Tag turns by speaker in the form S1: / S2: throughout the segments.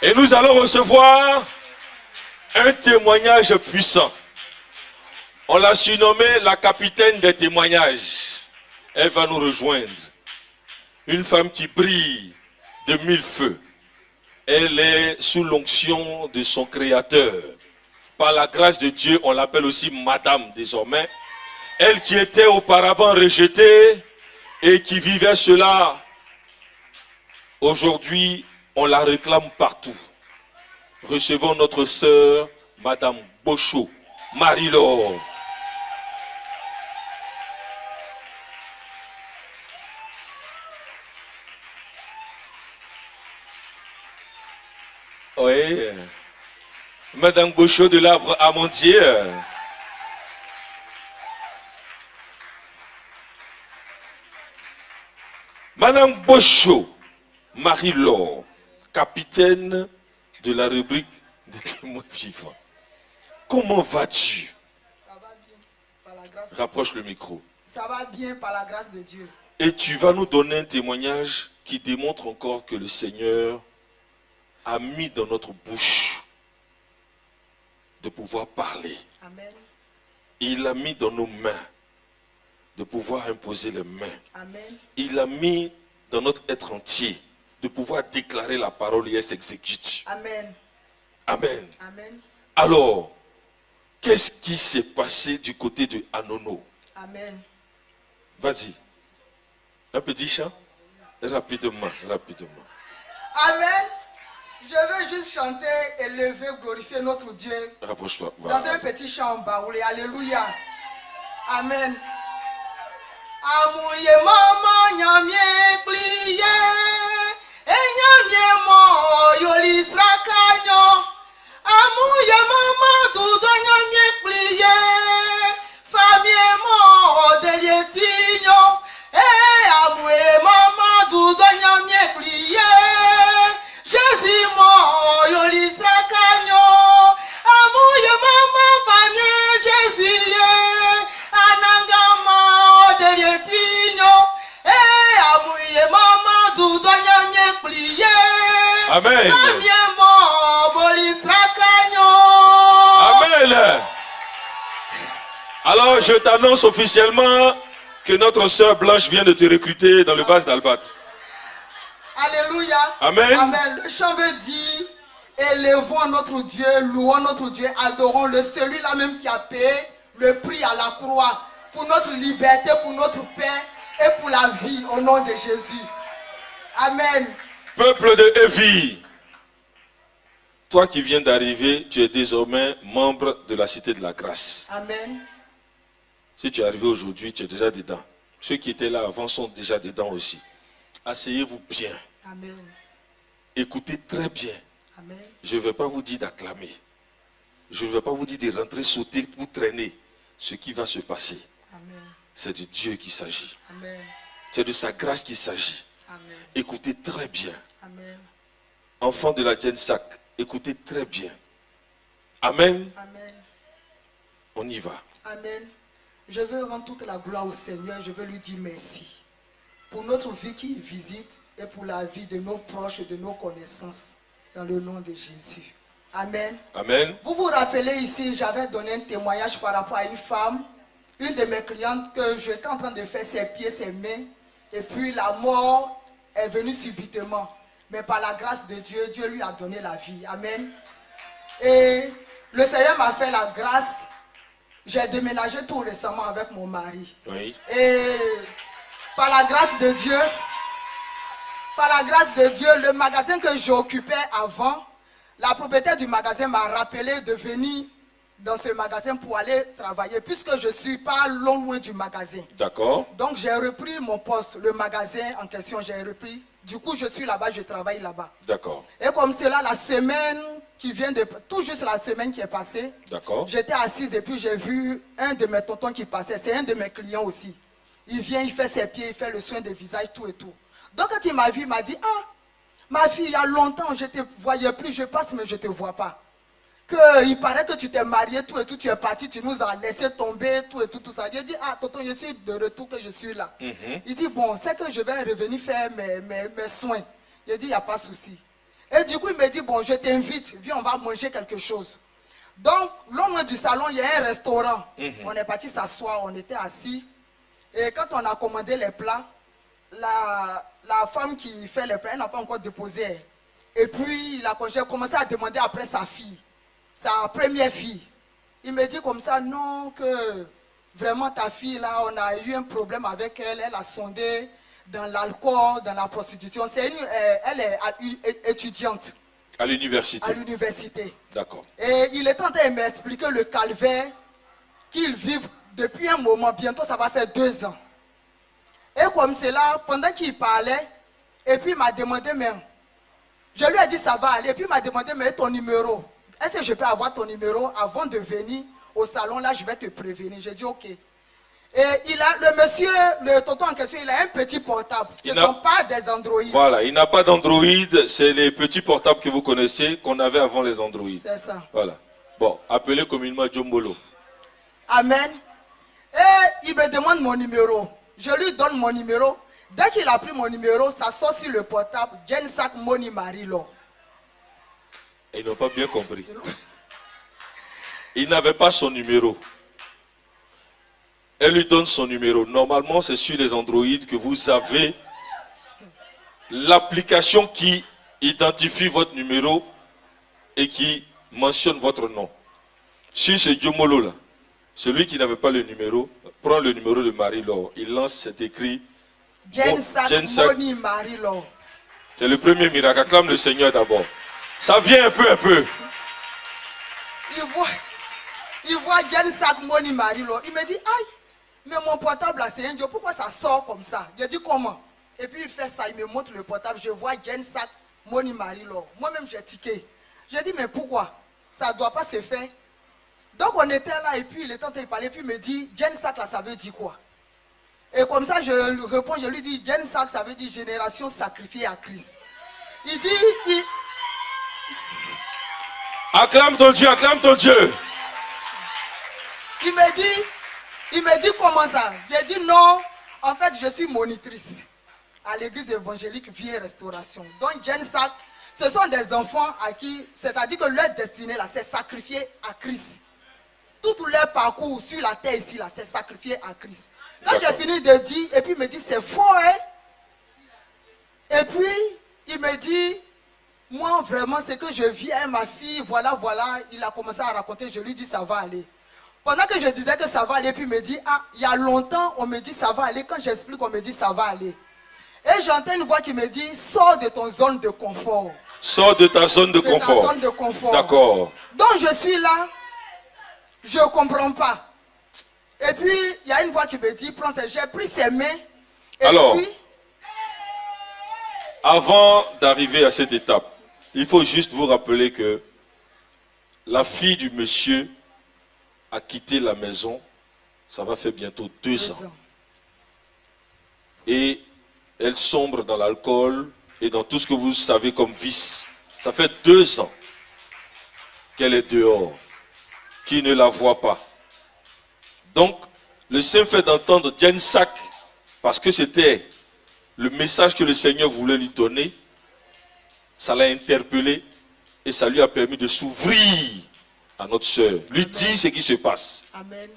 S1: Et nous allons recevoir un témoignage puissant. On l'a surnommée la capitaine des témoignages. Elle va nous rejoindre. Une femme qui brille de mille feux. Elle est sous l'onction de son Créateur. Par la grâce de Dieu, on l'appelle aussi Madame désormais. Elle qui était auparavant rejetée et qui vivait cela, aujourd'hui, on la réclame partout. Recevons notre sœur, Madame Bochot, Marie-Laure. Oui, Madame Bochot de l'Arbre Amandier. Madame Bochot, Marie-Laure, capitaine de la rubrique des témoins vivants. Comment vas-tu?
S2: Ça va bien, par la grâce
S1: Rapproche le micro.
S2: Ça va bien par la grâce de Dieu.
S1: Et tu vas nous donner un témoignage qui démontre encore que le Seigneur a mis dans notre bouche de pouvoir parler.
S2: Amen.
S1: Il a mis dans nos mains de pouvoir imposer les mains.
S2: Amen.
S1: Il a mis dans notre être entier de pouvoir déclarer la parole et elle s'exécute.
S2: Amen.
S1: Amen.
S2: Amen.
S1: Alors, qu'est-ce qui s'est passé du côté de Anono?
S2: Amen.
S1: Vas-y. Un petit chant? Rapidement, rapidement.
S2: Amen. Je veux juste chanter, élever, glorifier notre Dieu.
S1: Rapproche-toi.
S2: Dans
S1: Voilà.
S2: un petit chant baoulé. Alléluia. Amen. Amouye maman nyamie plié. Et nyamie mo yoli srakanyo. Amouye maman tout nyamie plié. Famille mo delietigno. Et amouye maman tout nyamie plié. Jésus mo yoli srakanyo. Amouye maman famille Jésus. Anangama delietigno. Et amouye maman tout nyamie plié.
S1: Amen.
S2: Famille mo boli srakanyo.
S1: Amen. Alors, je t'annonce officiellement que notre sœur Blanche vient de te recruter dans le vase d'Albat.
S2: Alléluia.
S1: Amen.
S2: Amen. Le chant veut dire, élevons notre Dieu, louons notre Dieu, adorons-le, celui-là même qui a payé le prix à la croix pour notre liberté, pour notre paix et pour la vie au nom de Jésus. Amen.
S1: Peuple de Evie, toi qui viens d'arriver, tu es désormais membre de la Cité de la Grâce.
S2: Amen.
S1: Si tu es arrivé aujourd'hui, tu es déjà dedans. Ceux qui étaient là avant sont déjà dedans aussi. Asseyez-vous bien.
S2: Amen.
S1: Écoutez très bien.
S2: Amen.
S1: Je ne vais pas vous dire d'acclamer. Je ne vais pas vous dire de rentrer, sauter, vous traîner. Ce qui va se passer,
S2: Amen.
S1: c'est de Dieu qu'il s'agit.
S2: Amen.
S1: C'est de sa grâce qu'il s'agit.
S2: Amen.
S1: Écoutez très bien.
S2: Amen.
S1: Enfants de la Gensac, écoutez très bien. Amen.
S2: Amen.
S1: On y va.
S2: Amen. Je veux rendre toute la gloire au Seigneur. Je veux lui dire merci pour notre vie qu'il visite et pour la vie de nos proches et de nos connaissances dans le nom de Jésus. Amen.
S1: Amen.
S2: Vous vous rappelez ici, j'avais donné un témoignage par rapport à une femme, une de mes clientes que j'étais en train de faire ses pieds, ses mains, et puis la mort est venue subitement. Mais par la grâce de Dieu, Dieu lui a donné la vie. Amen. Et le Seigneur m'a fait la grâce. J'ai déménagé tout récemment avec mon mari.
S1: Oui.
S2: Et par la grâce de Dieu, le magasin que j'occupais avant, la propriétaire du magasin m'a rappelé de venir dans ce magasin pour aller travailler, puisque je ne suis pas loin du magasin.
S1: D'accord.
S2: Donc j'ai repris mon poste, le magasin en question, j'ai repris. Du coup, je suis là-bas, je travaille là-bas.
S1: D'accord.
S2: Et comme cela, la semaine qui vient de... Tout juste la semaine qui est passée,
S1: D'accord.
S2: j'étais assise et puis j'ai vu un de mes tontons qui passait. C'est un de mes clients aussi. Il vient, il fait ses pieds, il fait le soin des visages, tout et tout. Donc quand il m'a vu, il m'a dit, ah, ma fille, il y a longtemps, je ne te voyais plus, je passe, mais je ne te vois pas. Il paraît que tu t'es marié, tout et tout, tu es parti, tu nous as laissé tomber, tout et tout, tout ça. J'ai dit, ah, tonton, je suis de retour, que je suis là. Il dit, bon, c'est que je vais revenir faire mes soins. J'ai dit, il n'y a pas de souci. Et du coup, il me dit, bon, je t'invite, viens, on va manger quelque chose. Donc, loin du salon, il y a un restaurant. On est parti s'asseoir, on était assis. Et quand on a commandé les plats, la femme qui fait les plats, elle n'a pas encore déposé. Et puis, j'ai commencé à demander après sa fille, sa première fille. Il me dit comme ça, non, que vraiment ta fille, là, on a eu un problème avec elle. Elle a sondé dans l'alcool, dans la prostitution. Elle est étudiante.
S1: À l'université.
S2: À l'université.
S1: D'accord.
S2: Et il est en train de m'expliquer le calvaire qu'ils vivent depuis un moment. Bientôt, ça va faire 2 ans. Et comme c'est là, pendant qu'il parlait, et puis il m'a demandé même, je lui ai dit ça va aller, et puis il m'a demandé, mais ton numéro, est-ce que je peux avoir ton numéro avant de venir au salon, là je vais te prévenir. J'ai dit ok. Et le monsieur, le tonton en question, il a un petit portable. Ce ne sont pas des Android.
S1: Voilà, il n'a pas d'Android, c'est les petits portables que vous connaissez, qu'on avait avant les Android.
S2: C'est ça.
S1: Voilà. Bon, appelez communément Djombolo.
S2: Amen. Et il me demande mon numéro. Je lui donne mon numéro. Dès qu'il a pris mon numéro, ça sort sur le portable. Jensak Moni Marilo.
S1: Ils n'ont pas bien compris. Il n'avait pas son numéro. Elle lui donne son numéro. Normalement, c'est sur les Android que vous avez l'application qui identifie votre numéro et qui mentionne votre nom. Sur ce Djomolo là, celui qui n'avait pas le numéro, prend le numéro de Marie-Laure. Il lance cet écrit.
S2: Jensak Moni Marilo.
S1: C'est le premier miracle. Acclame le Seigneur d'abord. Ça vient un peu.
S2: Il voit Jensak Moni Marilo. Il me dit, aïe, mais mon portable là, c'est un Dieu. Pourquoi ça sort comme ça? Je dis comment? Et puis il fait ça, il me montre le portable. Je vois Jensak Moni Marilo. Moi-même, j'ai tiqué. Je dis, mais pourquoi? Ça ne doit pas se faire. Donc on était là et puis il est en train de parler. Puis il me dit, Jensak là, ça veut dire quoi? Et comme ça, je lui réponds, je lui dis, Jensak, ça veut dire génération sacrifiée à Christ. Il dit,
S1: Acclame ton Dieu, acclame ton Dieu.
S2: Il me dit comment ça? J'ai dit non, en fait je suis monitrice à l'église évangélique Vie et Restauration. Donc Jensak, ce sont des enfants à qui, c'est-à-dire que leur destinée là, c'est sacrifié à Christ. Tout leur parcours sur la terre ici là, c'est sacrifié à Christ. Quand j'ai fini de dire, et puis il me dit c'est faux, hein? Et puis il me dit, moi vraiment c'est que je vis avec ma fille, voilà, il a commencé à raconter, je lui dis ça va aller. Pendant que je disais que ça va aller, puis il me dit, ah, il y a longtemps on me dit ça va aller, quand j'explique on me dit ça va aller. Et j'entends une voix qui me dit, sors de ton zone de confort.
S1: Sors de ta zone de confort.
S2: Ta zone de confort.
S1: D'accord.
S2: Donc je suis là, je ne comprends pas. Et puis il y a une voix qui me dit, prends ses, j'ai pris ses mains. Et
S1: alors,
S2: puis,
S1: avant d'arriver à cette étape, il faut juste vous rappeler que la fille du monsieur a quitté la maison, ça va faire bientôt 2 ans. Et elle sombre dans l'alcool et dans tout ce que vous savez comme vice. Ça fait 2 ans qu'elle est dehors, qui ne la voit pas. Donc, le simple fait d'entendre Jensak, parce que c'était le message que le Seigneur voulait lui donner, ça l'a interpellé et ça lui a permis de s'ouvrir à notre sœur, lui dire ce qui se passe.
S2: Amen.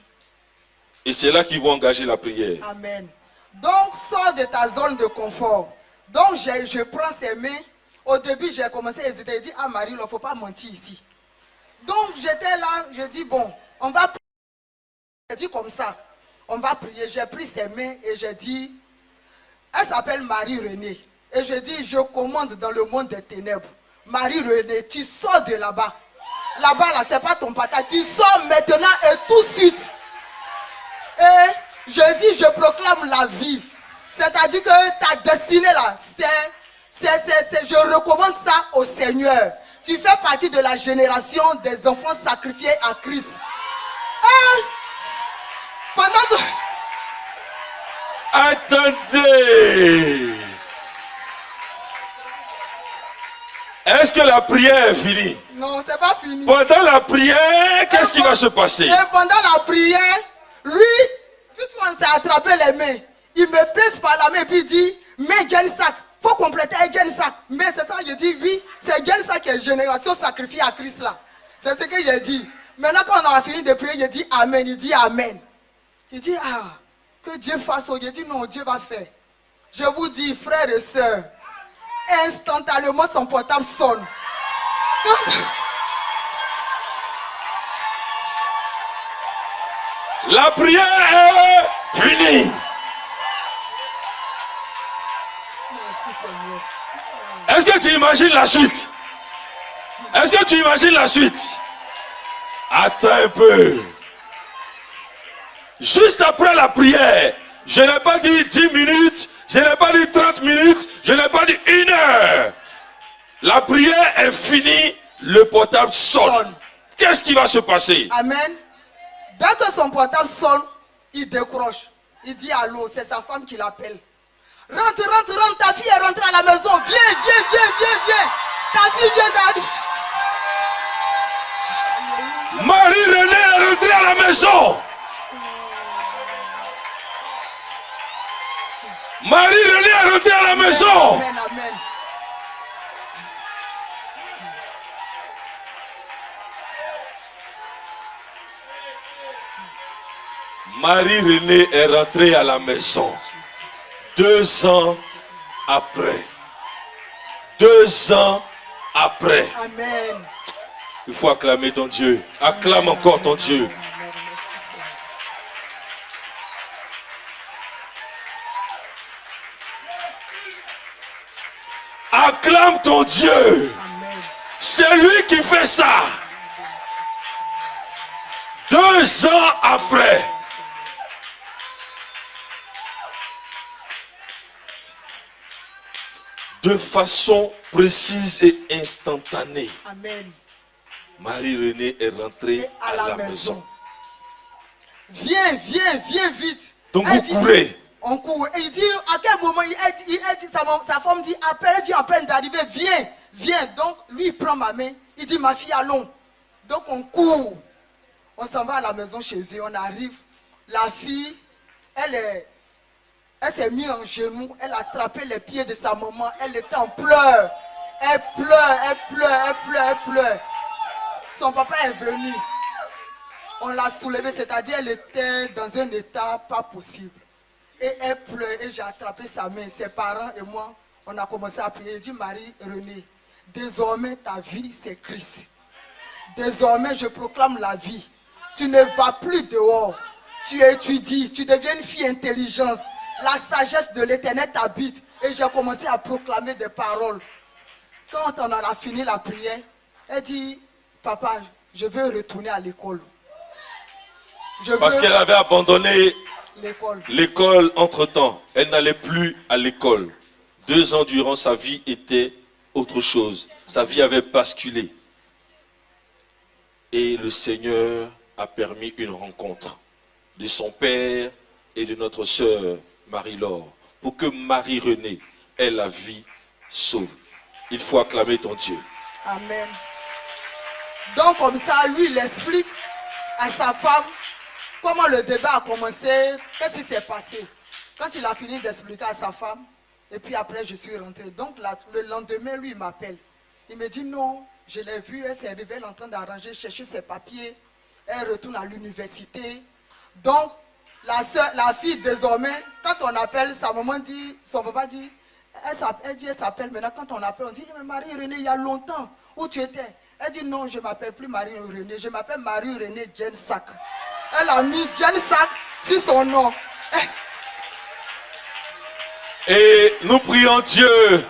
S1: Et c'est là qu'ils vont engager la prière.
S2: Amen. Donc, sors de ta zone de confort. Donc, je prends ses mains. Au début, j'ai commencé à hésiter. J'ai dit, ah Marie, il ne faut pas mentir ici. Donc, j'étais là, je dis, bon, on va prier. J'ai dit comme ça, on va prier. J'ai pris ses mains et j'ai dit, elle s'appelle Marie-Renée. Et je dis, je commande dans le monde des ténèbres. Marie-Renée, tu sors de là-bas. Là-bas, là, ce n'est pas ton partage. Tu sors maintenant et tout de suite. Et je dis, je proclame la vie. C'est-à-dire que ta destinée là, je recommande ça au Seigneur. Tu fais partie de la génération des enfants sacrifiés à Christ. Et pendant que...
S1: Attendez! Est-ce que la prière est finie?
S2: Non, c'est pas fini.
S1: Pendant la prière, qu'est-ce qui va se passer?
S2: Et pendant la prière, lui, puisqu'on s'est attrapé les mains, il me pèse par la main et puis il dit, mais Jensak, faut compléter avec Jensac. Mais c'est ça, je dis oui, c'est Jensac qui est génération sacrifiée à Christ là. C'est ce que j'ai dit. Maintenant, quand on a fini de prier, je dis Amen. Il dit Amen. Il dit, ah, que Dieu fasse. Je dis non, Dieu va faire. Je vous dis, frères et sœurs, instantanément son portable sonne.
S1: La prière est finie.
S2: Merci Seigneur.
S1: Est-ce que tu imagines la suite? Est-ce que tu imagines la suite? Attends un peu. Juste après la prière, je n'ai pas dit 10 minutes, je n'ai pas dit 30 minutes, je n'ai pas dit 1 heure. La prière est finie, le portable sonne. Qu'est-ce qui va se passer?
S2: Amen. Dès que son portable sonne, il décroche. Il dit allô, c'est sa femme qui l'appelle. Rentre, rentre, rentre, ta fille est rentrée à la maison. Viens, viens, viens, viens, viens. Ta fille vient d'arriver.
S1: Marie-Renée est rentrée à la maison. Marie-Renée est rentrée à la maison.
S2: Amen, amen.
S1: Marie-Renée est rentrée à la maison 2 ans après. 2 ans après.
S2: Amen.
S1: Il faut acclamer ton Dieu. Acclame encore ton Dieu. Acclame ton Dieu. C'est lui qui fait ça. 2 ans après. De façon précise et instantanée.
S2: Amen.
S1: Marie-Renée est rentrée à la maison.
S2: Viens, viens, viens vite.
S1: Donc vous courez.
S2: On court. Et il dit, à quel moment sa femme dit, appelle, elle vient à peine d'arriver, viens, viens. Donc lui, il prend ma main. Il dit, ma fille, allons. Donc on court. On s'en va à la maison chez eux. On arrive. La fille, elle s'est mise en genoux. Elle a attrapé les pieds de sa maman. Elle était en pleurs. Elle pleure, elle pleure, elle pleure, elle pleure. Son papa est venu. On l'a soulevée, c'est-à-dire elle était dans un état pas possible. Et elle pleure et j'ai attrapé sa main. Ses parents et moi, on a commencé à prier. Il dit, Marie-Renée, désormais ta vie c'est Christ. Désormais je proclame la vie. Tu ne vas plus dehors. Tu étudies, tu deviens une fille intelligente. La sagesse de l'Éternel t'habite. Et j'ai commencé à proclamer des paroles. Quand on a fini la prière, elle dit, papa, je veux retourner à l'école.
S1: Parce qu'elle avait abandonné
S2: l'école
S1: entre-temps. Elle n'allait plus à l'école. 2 ans durant, sa vie était autre chose. Sa vie avait basculé. Et le Seigneur a permis une rencontre de son père et de notre sœur Marie-Laure pour que Marie-Renée ait la vie sauve. Il faut acclamer ton Dieu.
S2: Amen. Donc comme ça, lui, il explique à sa femme comment le débat a commencé, qu'est-ce qui s'est passé. Quand il a fini d'expliquer à sa femme, et puis après je suis rentré. Donc le lendemain, lui, il m'appelle. Il me dit non, je l'ai vue, elle s'est réveillée, elle est en train d'arranger, chercher ses papiers. Elle retourne à l'université. Donc, la fille, désormais, quand on appelle, sa maman dit, son papa dit, elle s'appelle maintenant. Quand on appelle, on dit, mais Marie-Renée, il y a longtemps, où tu étais? Elle dit, non, je ne m'appelle plus Marie-Renée, je m'appelle Marie-Renée Jensac. Elle a mis Jensac sur son nom.
S1: Et nous prions Dieu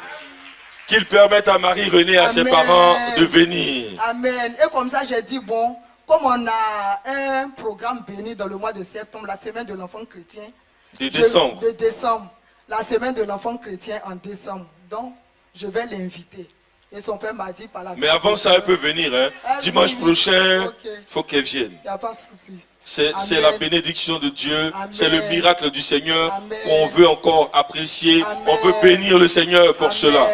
S1: qu'il permette à Marie-Renée, à ses parents de venir.
S2: Amen. Et comme ça, j'ai dit, bon, comme on a un programme béni dans le mois de septembre, la semaine de l'enfant chrétien.
S1: De décembre.
S2: La semaine de l'enfant chrétien en décembre. Donc, je vais l'inviter. Et son père m'a dit par la...
S1: Mais avant ça, elle peut venir. Hein. Dimanche prochain, il faut qu'elle vienne.
S2: Il n'y a pas de souci.
S1: C'est la bénédiction de Dieu. C'est le miracle du Seigneur
S2: Amen.
S1: qu'on veut encore apprécier.
S2: Amen.
S1: On veut bénir le Seigneur pour cela.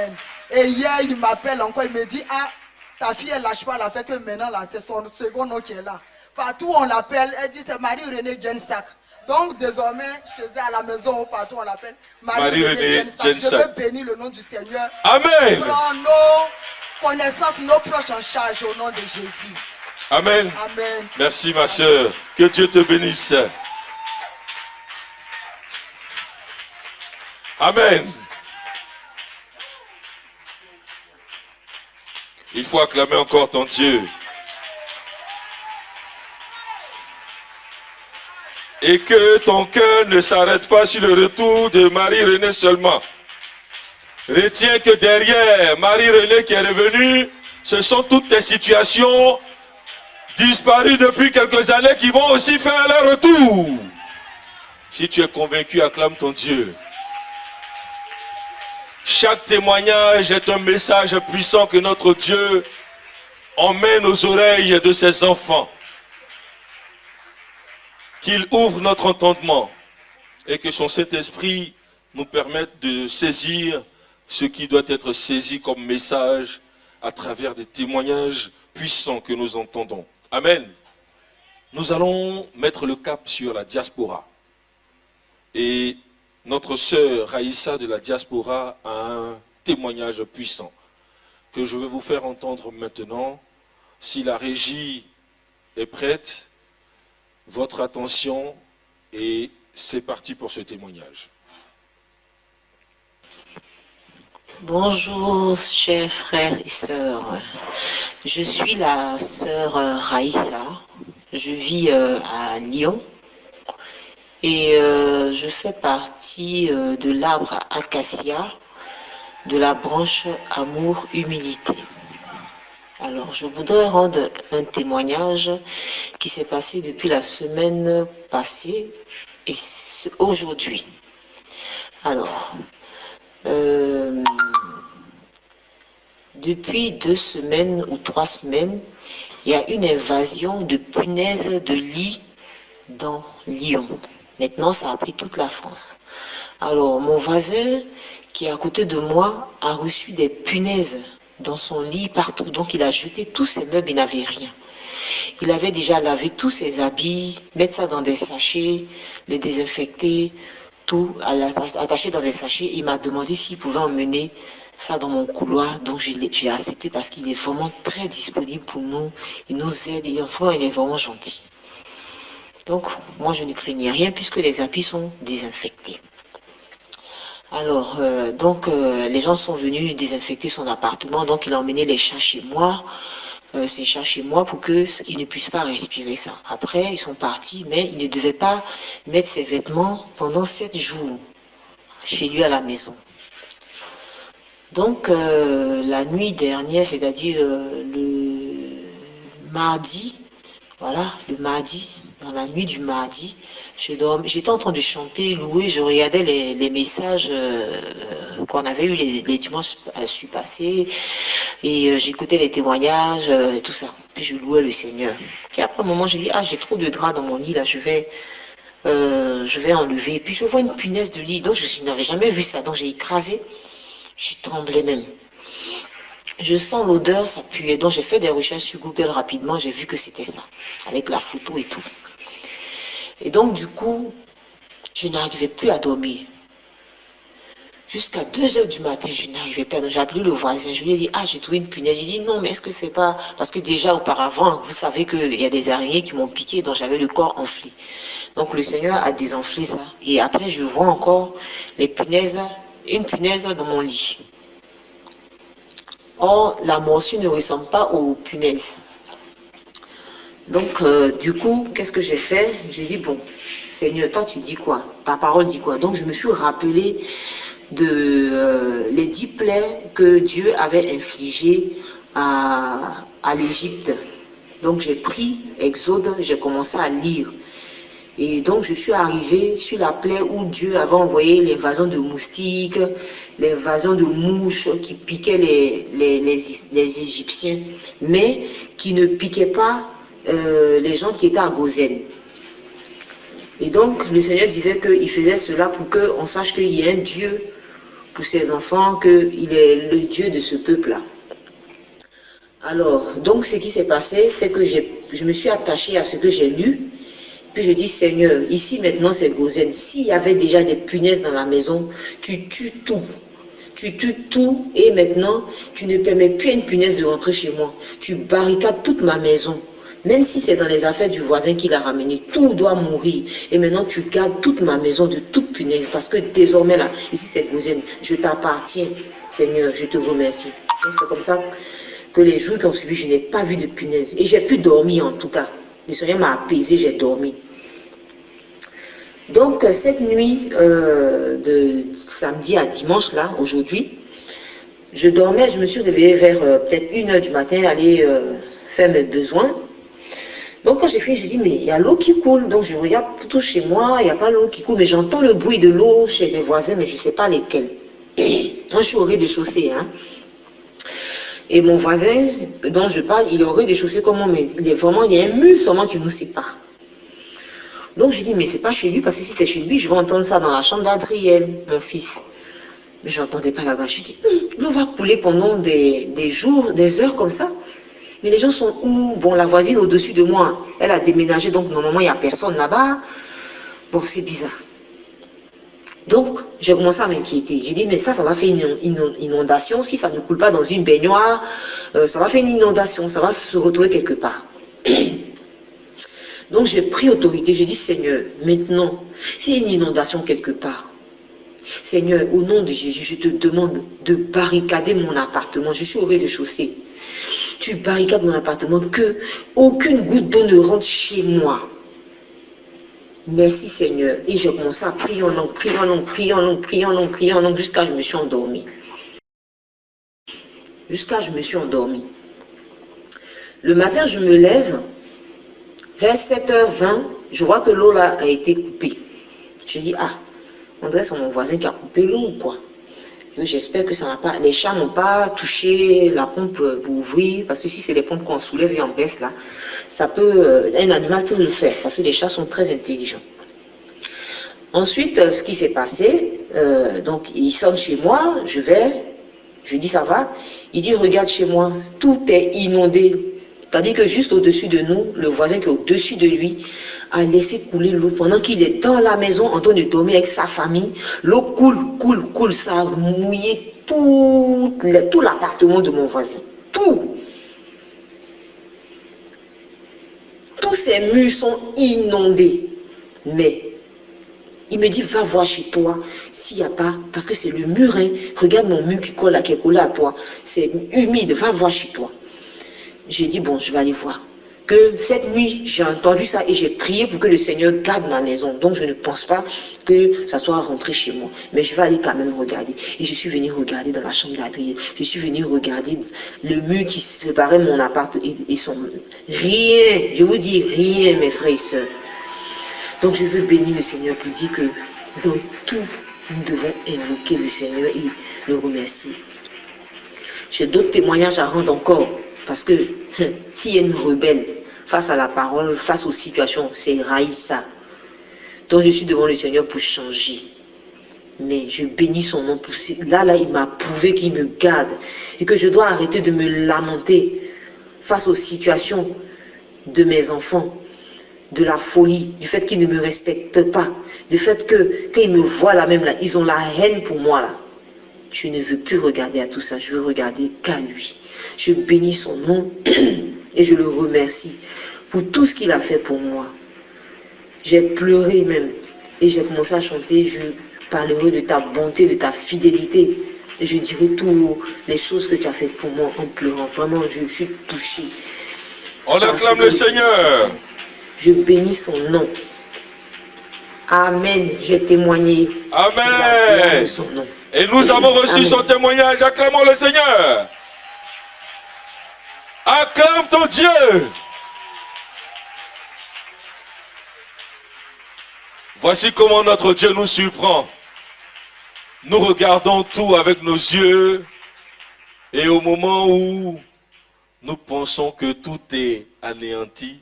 S2: Et hier, il m'appelle encore. Il me dit, ah, ta fille, elle lâche pas la fait que maintenant, là, c'est son second nom qui est là. Partout où on l'appelle, elle dit, c'est Marie-Renée Jensac. Donc désormais, chez elle à la maison ou partout, on l'appelle
S1: Marie-Renée
S2: Je
S1: Jensen.
S2: veux bénir le nom du Seigneur.
S1: Amen.
S2: Prends nos connaissances, nos proches en charge au nom de Jésus.
S1: Amen.
S2: Amen.
S1: Merci ma soeur. Que Dieu te bénisse. Amen. Il faut acclamer encore ton Dieu. Et que ton cœur ne s'arrête pas sur le retour de Marie-Renée seulement. Retiens que derrière Marie-Renée qui est revenue, ce sont toutes tes situations disparues depuis quelques années qui vont aussi faire leur retour. Si tu es convaincu, acclame ton Dieu. Chaque témoignage est un message puissant que notre Dieu emmène aux oreilles de ses enfants. Qu'il ouvre notre entendement et que son Saint-Esprit nous permette de saisir ce qui doit être saisi comme message à travers des témoignages puissants que nous entendons. Amen. Nous allons mettre le cap sur la diaspora. Et notre sœur Raïssa de la diaspora a un témoignage puissant que je vais vous faire entendre maintenant. Si la régie est prête, votre attention et c'est parti pour ce témoignage.
S3: Bonjour chers frères et sœurs, je suis la sœur Raïssa, je vis à Lyon et je fais partie de l'arbre Acacia de la branche Amour-Humilité. Alors, je voudrais rendre un témoignage qui s'est passé depuis la semaine passée et aujourd'hui. Alors, depuis 2 semaines ou 3 semaines, il y a une invasion de punaises de lit dans Lyon. Maintenant, ça a pris toute la France. Alors, mon voisin qui est à côté de moi a reçu des punaises dans son lit, partout. Donc, il a jeté tous ses meubles, il n'avait rien. Il avait déjà lavé tous ses habits, mettre ça dans des sachets, les désinfecter, tout, attaché dans des sachets. Il m'a demandé s'il pouvait emmener ça dans mon couloir. Donc, j'ai accepté parce qu'il est vraiment très disponible pour nous. Il nous aide et enfin, il est vraiment gentil. Donc, moi, je ne craignais rien puisque les habits sont désinfectés. Alors, les gens sont venus désinfecter son appartement, donc il a emmené les chats chez moi, ces chats chez moi pour qu'ils ne puissent pas respirer ça. Après, ils sont partis, mais il ne devait pas mettre ses vêtements pendant 7 jours chez lui à la maison. Donc, la nuit dernière, c'est-à-dire le mardi, voilà, le mardi, dans la nuit du mardi, j'étais en train de chanter, louer, je regardais les messages qu'on avait eu les dimanches passés et j'écoutais les témoignages et tout ça. Puis je louais le Seigneur. Puis après un moment, j'ai dit, ah, j'ai trop de draps dans mon lit, là, je vais enlever. Puis je vois une punaise de lit, donc je n'avais jamais vu ça, donc j'ai écrasé, je tremblais même. Je sens l'odeur, ça puait, donc j'ai fait des recherches sur Google rapidement, j'ai vu que c'était ça, avec la photo et tout. Et donc, du coup, je n'arrivais plus à dormir. Jusqu'à 2 h du matin, je n'arrivais pas. Donc, j'ai appelé le voisin. Je lui ai dit, ah, j'ai trouvé une punaise. Il dit, non, mais est-ce que c'est pas... Parce que déjà, auparavant, vous savez qu'il y a des araignées qui m'ont piqué, donc j'avais le corps enflé. Donc, le Seigneur a désenflé ça. Et après, je vois encore les punaises, une punaise dans mon lit. Or, la morsure ne ressemble pas aux punaises. Donc, du coup, qu'est-ce que j'ai fait? Je dis, bon, Seigneur, toi, tu dis quoi? Ta parole dit quoi? Donc, je me suis rappelé de les 10 plaies que Dieu avait infligées à l'Égypte. Donc, j'ai pris Exode, j'ai commencé à lire. Et donc, je suis arrivée sur la plaie où Dieu avait envoyé l'invasion de moustiques, l'invasion de mouches qui piquaient les Égyptiens, mais qui ne piquaient pas les gens qui étaient à Gozen. Et donc, le Seigneur disait qu'il faisait cela pour qu'on sache qu'il y a un Dieu pour ses enfants, qu'il est le Dieu de ce peuple-là. Alors, donc, ce qui s'est passé, c'est que je me suis attachée à ce que j'ai lu. Puis je dis, Seigneur, ici maintenant c'est Gozen. S'il y avait déjà des punaises dans la maison, tu tues tout. Tu tues tout et maintenant, tu ne permets plus à une punaise de rentrer chez moi. Tu barricades toute ma maison. Même si c'est dans les affaires du voisin qui l'a ramené, tout doit mourir. Et maintenant, tu gardes toute ma maison de toute punaise. Parce que désormais, là, ici c'est Gozen. Je t'appartiens, Seigneur, je te remercie. Donc c'est comme ça que les jours qui ont suivi, je n'ai pas vu de punaise. Et j'ai pu dormir en tout cas. Le Seigneur m'a apaisé, j'ai dormi. Donc, cette nuit de samedi à dimanche, là, aujourd'hui, je dormais, je me suis réveillée vers peut-être 1h du matin, aller faire mes besoins. Donc, quand j'ai fini, j'ai dit, mais il y a l'eau qui coule. Donc, je regarde tout chez moi, il n'y a pas l'eau qui coule, mais j'entends le bruit de l'eau chez des voisins, mais je ne sais pas lesquels. Moi, je suis au rez-de-chaussée, hein. Et mon voisin dont je parle, il est au rez-de-chaussée comme moi, mais il y a un mur seulement qui nous sépare. Donc je dis, mais c'est pas chez lui, parce que si c'est chez lui, je vais entendre ça dans la chambre d'Adriel, mon fils. Mais je n'entendais pas là-bas. Je dis, l'eau va couler pendant des jours, des heures comme ça. Mais les gens sont où? Bon, la voisine au-dessus de moi, elle a déménagé, donc normalement, il n'y a personne là-bas. Bon, c'est bizarre. Donc, j'ai commencé à m'inquiéter. J'ai dit, mais ça va faire une inondation. Si ça ne coule pas dans une baignoire, ça va faire une inondation, ça va se retrouver quelque part. Donc j'ai pris autorité, j'ai dit, Seigneur, maintenant, s'il y a une inondation quelque part, Seigneur, au nom de Jésus, je te demande de barricader mon appartement. Je suis au rez-de-chaussée. Tu barricades mon appartement, que aucune goutte d'eau ne rentre chez moi. Merci Seigneur. Et j'ai commencé à prier en langue, prier en langue, prier en langue, prier en langue, prier en langue, jusqu'à ce que je me suis endormie. Jusqu'à ce que je me suis endormie. Le matin, je me lève. Vers 7h20, je vois que l'eau là a été coupée. Je dis, ah, André, c'est mon voisin qui a coupé l'eau ou quoi? J'espère que ça n'a pas, les chats n'ont pas touché la pompe pour ouvrir, parce que si c'est les pompes qu'on soulève et on baisse là, ça peut, un animal peut le faire, parce que les chats sont très intelligents. Ensuite, ce qui s'est passé, donc il sonne chez moi, je dis ça va, il dit regarde chez moi, tout est inondé. C'est-à-dire que juste au-dessus de nous, le voisin qui est au-dessus de lui a laissé couler l'eau pendant qu'il est dans la maison en train de dormir avec sa famille. L'eau coule, ça a mouillé tout l'appartement de mon voisin. Tout. Tous ces murs sont inondés. Mais il me dit, va voir chez toi s'il n'y a pas, parce que c'est le mur, hein. Regarde mon mur qui est collé à toi. C'est humide, va voir chez toi. J'ai dit, bon, je vais aller voir. Que cette nuit, j'ai entendu ça et j'ai prié pour que le Seigneur garde ma maison. Donc, je ne pense pas que ça soit rentré chez moi. Mais je vais aller quand même regarder. Et je suis venu regarder dans la chambre d'Adrien. Je suis venu regarder le mur qui séparait mon appart et son... Rien, je vous dis rien, mes frères et sœurs. Donc, je veux bénir le Seigneur pour dire que dans tout, nous devons invoquer le Seigneur et le remercier. J'ai d'autres témoignages à rendre encore. Parce que s'il y a une rebelle face à la parole, face aux situations, c'est Raïssa. Donc je suis devant le Seigneur pour changer. Mais je bénis son nom pour là, il m'a prouvé qu'il me garde. Et que je dois arrêter de me lamenter face aux situations de mes enfants. De la folie, du fait qu'ils ne me respectent pas. Du fait que, quand ils me voient là même, là, ils ont la haine pour moi là. Je ne veux plus regarder à tout ça, je veux regarder qu'à lui. Je bénis son nom et je le remercie pour tout ce qu'il a fait pour moi. J'ai pleuré même et j'ai commencé à chanter, je parlerai de ta bonté, de ta fidélité. Et je dirai toutes les choses que tu as faites pour moi en pleurant. Vraiment, je suis touchée.
S1: On acclame le Seigneur.
S3: Je bénis son nom. Amen. J'ai témoigné.
S1: Amen.
S3: De son nom.
S1: Et nous avons reçu
S3: Amen.
S1: son témoignage. Acclamons le Seigneur. Acclame ton Dieu. Voici comment notre Dieu nous surprend. Nous regardons tout avec nos yeux et au moment où nous pensons que tout est anéanti,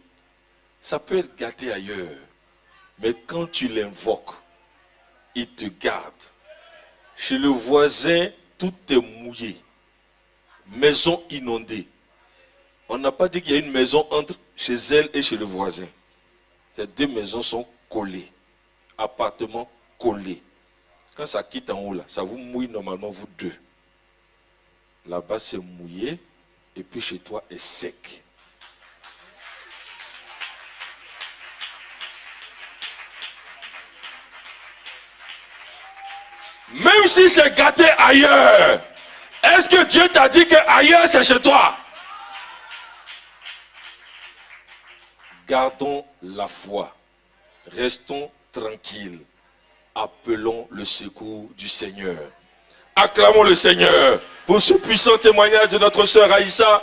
S1: ça peut être gâté ailleurs. Mais quand tu l'invoques, il te garde. Chez le voisin, tout est mouillé. Maison inondée. On n'a pas dit qu'il y a une maison entre chez elle et chez le voisin. Ces deux maisons sont collées. Appartements collés. Quand ça quitte en haut, là, ça vous mouille normalement, vous deux. Là-bas, c'est mouillé. Et puis chez toi, est sec. Même si c'est gâté ailleurs, est-ce que Dieu t'a dit que ailleurs c'est chez toi? Gardons la foi. Restons tranquilles. Appelons le secours du Seigneur. Acclamons le Seigneur pour ce puissant témoignage de notre sœur Aïssa.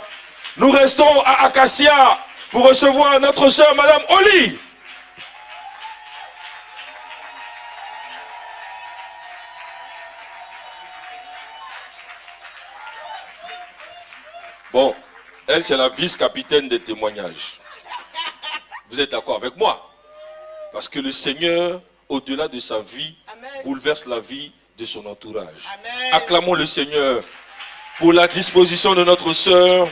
S1: Nous restons à Acacia pour recevoir notre sœur Madame Oli. Bon, elle c'est la vice-capitaine des témoignages. Vous êtes d'accord avec moi? Parce que le Seigneur, au-delà de sa vie,
S4: Amen.
S1: Bouleverse la vie de son entourage.
S4: Amen.
S1: Acclamons le Seigneur pour la disposition de notre sœur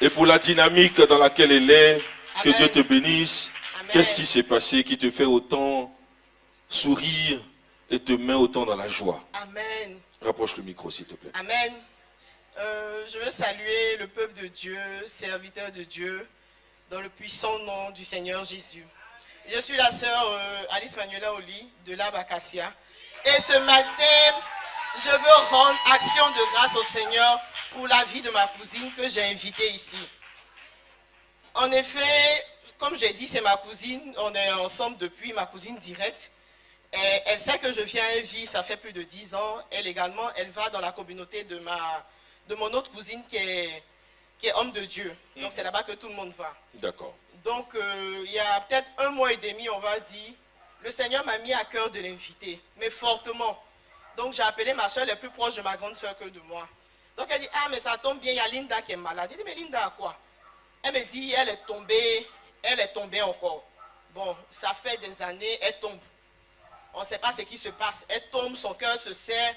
S1: et pour la dynamique dans laquelle elle est.
S4: Amen.
S1: Que Dieu te bénisse.
S4: Amen.
S1: Qu'est-ce qui s'est passé qui te fait autant sourire et te met autant dans la joie?
S4: Amen.
S1: Rapproche le micro, s'il te plaît.
S4: Amen. Je veux saluer le peuple de Dieu, serviteur de Dieu, dans le puissant nom du Seigneur Jésus. Je suis la sœur Alice Manuela Oli de l'Arbre Acacia. Et ce matin, je veux rendre action de grâce au Seigneur pour la vie de ma cousine que j'ai invitée ici. En effet, comme j'ai dit, c'est ma cousine. On est ensemble depuis, ma cousine directe. Et elle sait que je viens à Vie, ça fait plus de 10 ans. Elle également, elle va dans la communauté de mon autre cousine qui est homme de Dieu. Donc c'est là-bas que tout le monde va.
S1: D'accord.
S4: Donc il y a peut-être 1 mois et demi, on va dire, le Seigneur m'a mis à cœur de l'inviter, mais fortement. Donc j'ai appelé ma soeur, elle est plus proche de ma grande soeur que de moi. Donc elle dit, ah mais ça tombe bien, il y a Linda qui est malade. J'ai dit, mais Linda a quoi? Elle me dit, elle est tombée encore. Bon, ça fait des années, elle tombe. On ne sait pas ce qui se passe. Elle tombe, son cœur se serre.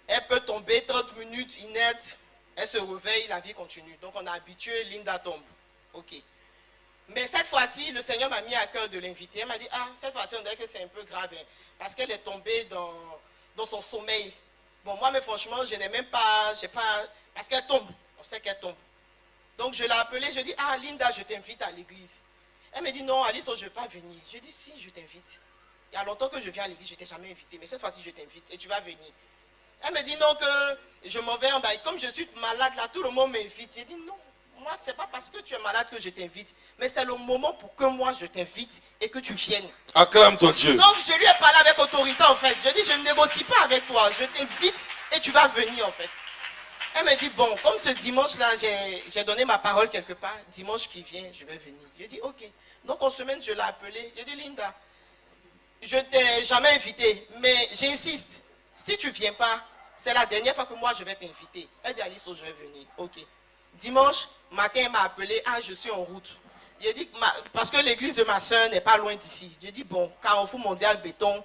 S4: Elle peut tomber 30 minutes inerte. Elle se réveille, la vie continue. Donc on a habitué, Linda tombe. Ok. Mais cette fois-ci, le Seigneur m'a mis à cœur de l'inviter. Elle m'a dit, ah, cette fois-ci, on dirait que c'est un peu grave. Hein, parce qu'elle est tombée dans son sommeil. Bon, moi, mais franchement, je n'ai même pas, parce qu'elle tombe. On sait qu'elle tombe. Donc je l'ai appelée, je dis, ah, Linda, je t'invite à l'église. Elle me dit, non, Alice, je ne vais pas venir. Je dis, si, je t'invite. Il y a longtemps que je viens à l'église, je ne t'ai jamais invité. Mais cette fois-ci, je t'invite et tu vas venir. Elle me dit non, que je m'en vais en bas. Comme je suis malade là, tout le monde m'invite. J'ai dit non, moi, ce n'est pas parce que tu es malade que je t'invite. Mais c'est le moment pour que moi, je t'invite et que tu viennes.
S1: Acclame ton Dieu.
S4: Donc, je lui ai parlé avec autorité en fait. Je dis, je ne négocie pas avec toi. Je t'invite et tu vas venir en fait. Elle me dit, bon, comme ce dimanche-là, j'ai donné ma parole quelque part. Dimanche qui vient, je vais venir. Je dis, ok. Donc, en semaine, je l'ai appelée. Je dis, Linda, je ne t'ai jamais invité, mais j'insiste. Si tu ne viens pas, c'est la dernière fois que moi je vais t'inviter. Elle dit, Alice, je vais venir. Ok. Dimanche matin, elle m'a appelé. Ah, je suis en route. J'ai dit, parce que l'église de ma soeur n'est pas loin d'ici. J'ai dit, bon, Carrefour Mondial Béton,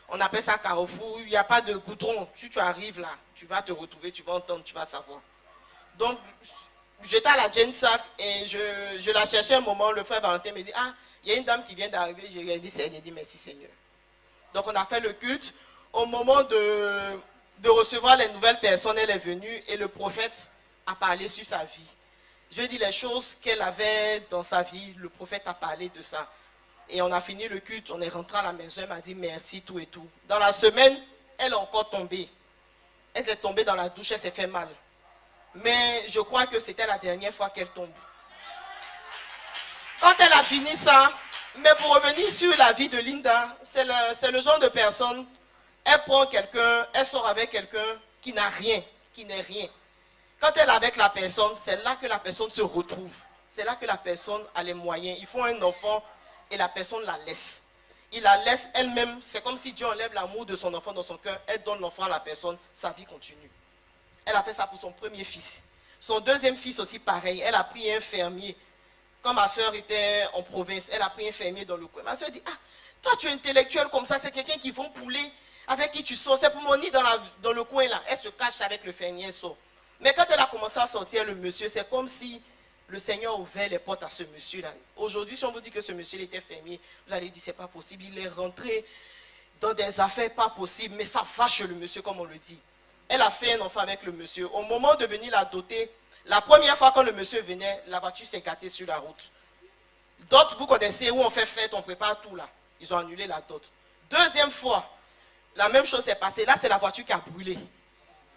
S4: on appelle ça Carrefour. Il n'y a pas de goudron. Si tu arrives là, tu vas te retrouver, tu vas entendre, tu vas savoir. Donc, j'étais à la Gensac et je la cherchais un moment. Le frère Valentin me dit, ah, il y a une dame qui vient d'arriver. Je lui ai dit, c'est elle. J'ai dit, merci Seigneur. Donc, on a fait le culte. Au moment de recevoir les nouvelles personnes, elle est venue et le prophète a parlé sur sa vie. Je dis les choses qu'elle avait dans sa vie, le prophète a parlé de ça. Et on a fini le culte, on est rentré à la maison, elle m'a dit merci, tout et tout. Dans la semaine, elle est encore tombée. Elle est tombée dans la douche, elle s'est fait mal. Mais je crois que c'était la dernière fois qu'elle tombe. Quand elle a fini ça, mais pour revenir sur la vie de Linda, c'est le genre de personne, elle prend quelqu'un, elle sort avec quelqu'un qui n'a rien, qui n'est rien. Quand elle est avec la personne, c'est là que la personne se retrouve. C'est là que la personne a les moyens. Ils font un enfant et la personne la laisse. Il la laisse elle-même. C'est comme si Dieu enlève l'amour de son enfant dans son cœur. Elle donne l'enfant à la personne. Sa vie continue. Elle a fait ça pour son premier fils. Son deuxième fils aussi pareil. Elle a pris un fermier. Quand ma soeur était en province, elle a pris un fermier dans le coin. Ma soeur dit, ah, toi tu es intellectuel comme ça. C'est quelqu'un qui vont pouler, avec qui tu sors. C'est pour mon nid dans le coin là. Elle se cache avec le fermier, elle sort. Mais quand elle a commencé à sortir le monsieur, c'est comme si Le Seigneur ouvert les portes à ce monsieur-là. Aujourd'hui, si on vous dit que ce monsieur était fermier, vous allez dire c'est pas possible. Il est rentré dans des affaires pas possibles, mais ça fâche le monsieur, comme on le dit. Elle a fait un enfant avec le monsieur. Au moment de venir la doter, la première fois quand le monsieur venait, la voiture s'est gâtée sur la route. D'autres, vous connaissez, où on fait fête, on prépare tout là. Ils ont annulé la dot. Deuxième fois, la même chose s'est passée. Là, c'est la voiture qui a brûlé.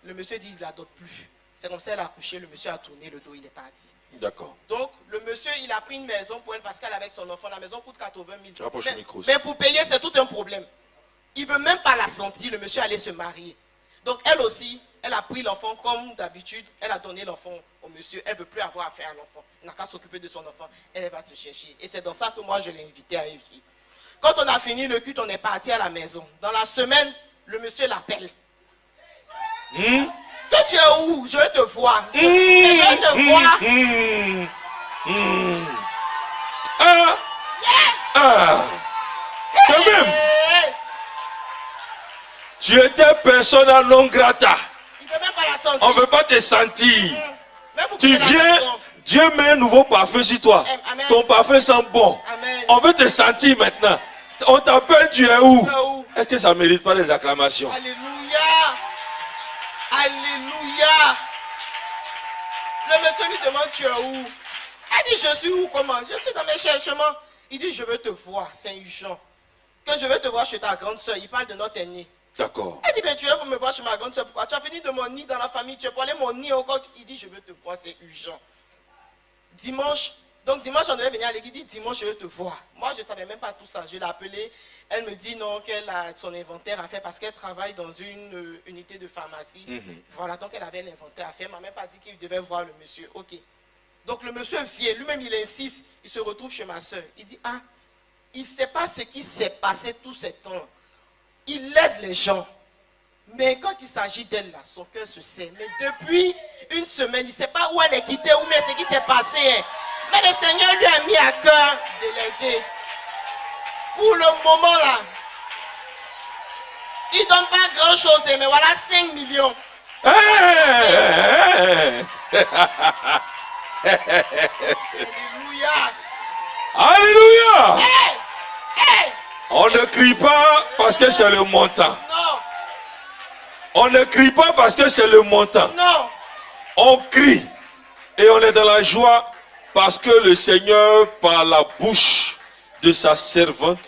S4: Le monsieur dit, il ne la dote plus. C'est comme ça, elle a accouché, le monsieur a tourné le dos, il est parti.
S1: D'accord.
S4: Donc, le monsieur, il a pris une maison pour elle parce qu'elle avec son enfant. La maison coûte 80 000.
S1: Rapproche le micro.
S4: Mais pour payer, c'est tout un problème. Il ne veut même pas la sentir, le monsieur allait se marier. Donc, elle aussi, elle a pris l'enfant comme d'habitude. Elle a donné l'enfant au monsieur. Elle ne veut plus avoir affaire à l'enfant. Elle n'a qu'à s'occuper de son enfant. Elle va se chercher. Et c'est dans ça que moi, je l'ai invité à FJ. Quand on a fini le culte, on est parti à la maison. Dans la semaine, le monsieur l'appelle. Que tu es où? Je te vois. Et je te vois.
S1: Quand même, tu étais persona non grata.
S4: Il ne veut même pas la sentir.
S1: On ne veut pas te sentir.
S4: Même pour
S1: Tu
S4: payer la
S1: viens,
S4: maison.
S1: Dieu met un nouveau parfum sur toi.
S4: Amen.
S1: Ton parfum sent bon.
S4: Amen.
S1: On veut te sentir maintenant. On t'appelle, tu es où?
S4: Tu es où?
S1: Est-ce que ça ne mérite pas des acclamations?
S4: Alléluia. Alléluia. Le monsieur lui demande, tu es où? Elle dit, je suis où? Comment? Je suis dans mes cherchements. Il dit, je veux te voir. C'est urgent. Que je veux te voir chez ta grande soeur. Il parle de notre aîné.
S1: D'accord.
S4: Elle dit, mais tu veux me voir chez ma grande soeur. Pourquoi? Tu as fini de mon nid dans la famille. Tu as parlé mon nid encore. Il dit, je veux te voir. C'est urgent. Dimanche. Donc dimanche, on devait venir à l'église. Il dit, dimanche, je veux te voir. Moi, je ne savais même pas tout ça. Je l'ai appelée. Elle me dit non, qu'elle a son inventaire à faire parce qu'elle travaille dans une unité de pharmacie. Voilà, donc elle avait l'inventaire à faire. Elle ne m'a même pas dit qu'il devait voir le monsieur. Ok. Donc le monsieur vient, lui-même il insiste. Il se retrouve chez ma soeur. Il dit, ah, il ne sait pas ce qui s'est passé tout ce temps. Il aide les gens. Mais quand il s'agit d'elle, là, son cœur se serre. Mais depuis une semaine, il ne sait pas où elle est quittée, ou bien ce qui s'est passé. Mais le Seigneur lui a mis à cœur de l'aider. Pour le moment là, il ne donne pas grand chose, mais voilà 5 millions.
S1: Hey!
S4: Alléluia.
S1: Alléluia!
S4: Hey! Hey!
S1: On ne crie pas parce que c'est le montant.
S4: Non,
S1: On ne crie pas parce que c'est le montant.
S4: non.
S1: On crie et on est dans la joie parce que le Seigneur, par la bouche de sa servante,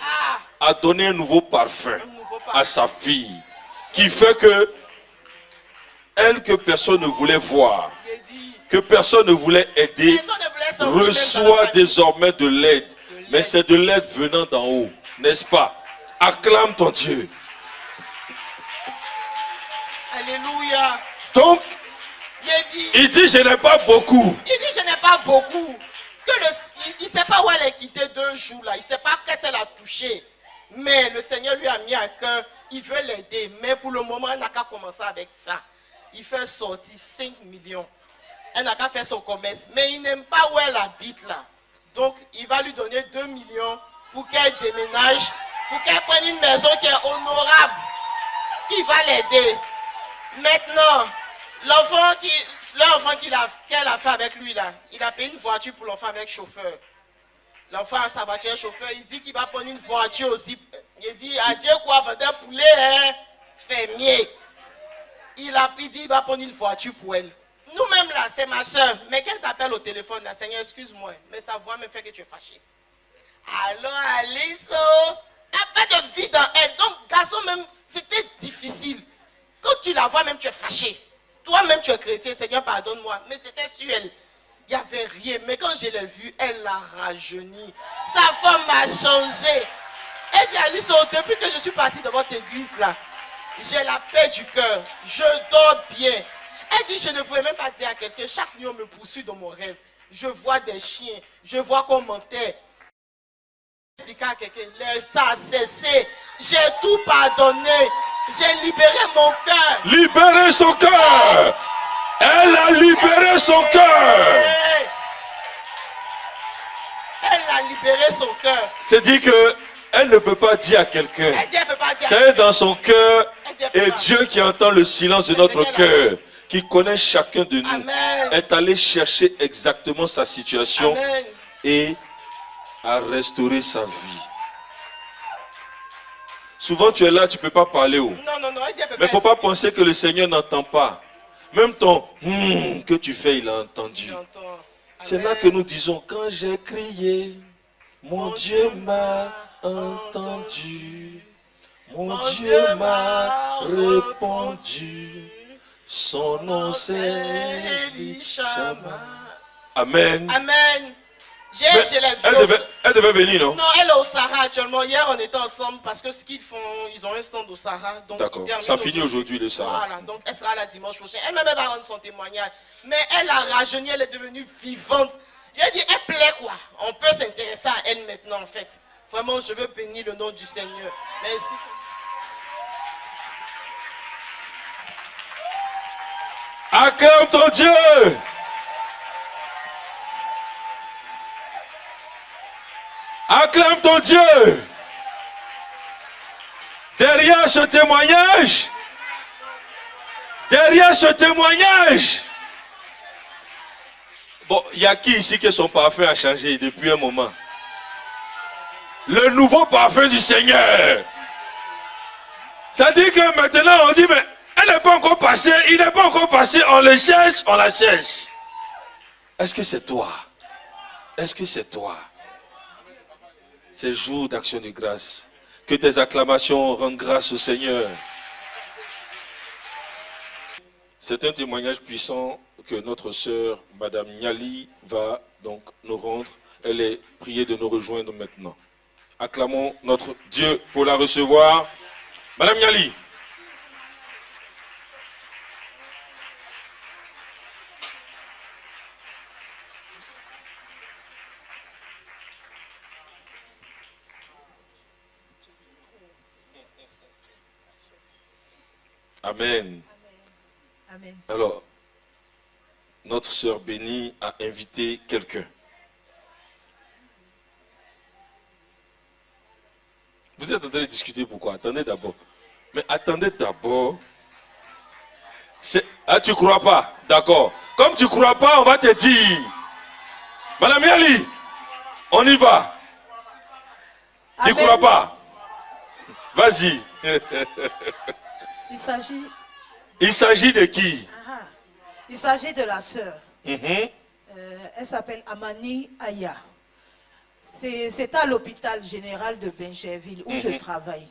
S4: Ah,
S1: a donné un nouveau parfum
S4: un nouveau
S1: à
S4: parfum.
S1: sa fille, qui fait que elle que personne ne voulait voir,
S4: Il dit,
S1: que personne ne voulait aider,
S4: personne ne voulait sentir même dans la
S1: reçoit
S4: famille.
S1: désormais de l'aide. Mais c'est de l'aide venant d'en haut, n'est-ce pas? Acclame ton Dieu.
S4: Alléluia.
S1: Donc,
S4: Il dit,
S1: il dit, je n'ai pas beaucoup.
S4: je n'ai pas beaucoup. Il ne sait pas où elle est quittée 2 jours là. Il ne sait pas qu'est-ce qu'elle a touché. Mais le Seigneur lui a mis à cœur. Il veut l'aider. Mais pour le moment, elle n'a qu'à commencer avec ça. Il fait sortir 5 millions. Elle n'a qu'à faire son commerce. Mais il n'aime pas où elle habite là. Donc, il va lui donner 2 millions pour qu'elle déménage. Pour qu'elle prenne une maison qui est honorable. Qui va l'aider. Maintenant, l'enfant qu'elle a fait avec lui là, il a payé une voiture pour l'enfant avec chauffeur. L'enfant a sa voiture chauffeur, il dit qu'il va prendre une voiture aussi. Il dit, adieu quoi, vendeur poulet, hein, fermier. Il dit qu'il va prendre une voiture pour elle. Nous-mêmes là, c'est ma soeur, mais qu'elle t'appelle au téléphone, là, Seigneur, excuse-moi, mais sa voix me fait que tu es fâché. Alors Alice, elle n'a pas de vie dans elle. Donc, garçon, même, c'était difficile. Quand tu la vois, même tu es fâché. Toi-même, tu es chrétien, Seigneur, pardonne-moi. Mais c'était sur elle. Il n'y avait rien. Mais quand je l'ai vue, elle a rajeuni. Sa forme a changé. Elle dit, Alice, depuis que je suis partie de votre église, là, j'ai la paix du cœur. Je dors bien. Elle dit, je ne pouvais même pas dire à quelqu'un. Chaque nuit, on me poursuit dans mon rêve. Je vois des chiens. Je vois qu'on mentait. Expliquer à quelqu'un, ça a cessé. J'ai tout pardonné. J'ai libéré mon cœur.
S1: Libérer son cœur. Elle a libéré son cœur.
S4: Elle a libéré son cœur.
S1: C'est dit que elle ne peut pas dire à quelqu'un.
S4: Elle dit, elle peut pas dire.
S1: C'est dans son cœur
S4: Elle dit, elle peut
S1: et
S4: pas.
S1: Dieu qui entend le silence de
S4: Le
S1: notre
S4: Seigneur
S1: cœur, qui connaît chacun de nous,
S4: Amen.
S1: est allé chercher exactement sa situation
S4: Amen.
S1: et a restauré sa vie. Souvent tu es là, tu ne peux pas parler.
S4: Non, non, non, elle dit, elle peut
S1: Mais il ne faut pas
S4: expliquer.
S1: penser que le Seigneur n'entend pas. Même ton que tu fais, il a entendu.
S4: J'entends.
S1: C'est là
S4: Amen.
S1: que nous disons, quand j'ai crié, mon Dieu m'a entendu. Mon Dieu m'a répondu. Son nom c'est Elishama. Amen.
S4: Amen.
S1: Mais
S4: Je l'ai vu.
S1: elle devait venir, non?
S4: Non, elle est au Sahara actuellement. Hier, on était ensemble parce que ce qu'ils font, ils ont un stand au Sahara. Donc,
S1: D'accord.
S4: ils terminent
S1: Ça finit aujourd'hui le Sahara.
S4: Voilà, donc elle sera là dimanche prochain. Elle-même, elle va rendre son témoignage. Mais elle a rajeuni, elle est devenue vivante. Je dis, elle plaît quoi. On peut s'intéresser à elle maintenant, en fait. Vraiment, je veux bénir le nom du Seigneur. Merci.
S1: Acclame ton Dieu. Acclame ton Dieu. Derrière ce témoignage, bon, il y a qui ici que son parfum a changé depuis un moment? Le nouveau parfum du Seigneur. Ça dit que maintenant on dit, mais elle n'est pas encore passée, il n'est pas encore passé, on le cherche, on la cherche. Est-ce que c'est toi? Est-ce que c'est toi? Ces jours d'action de grâce, que tes acclamations rendent grâce au Seigneur. C'est un témoignage puissant que notre sœur, Madame Niali, va donc nous rendre. Elle est priée de nous rejoindre maintenant. Acclamons notre Dieu pour la recevoir. Madame Niali. Amen.
S5: Amen.
S1: Alors, notre sœur bénie a invité quelqu'un. Vous êtes en train de discuter pourquoi? Attendez d'abord. Mais attendez d'abord. Ah, tu ne crois pas? D'accord. Comme tu ne crois pas, on va te dire. Madame Yali, on y va. Tu ne crois pas? Vas-y. Il s'agit de qui?
S5: Il s'agit de la sœur.
S1: Mhm.
S5: Elle s'appelle Amani Aya. C'est à l'hôpital général de Benjerville où je travaille.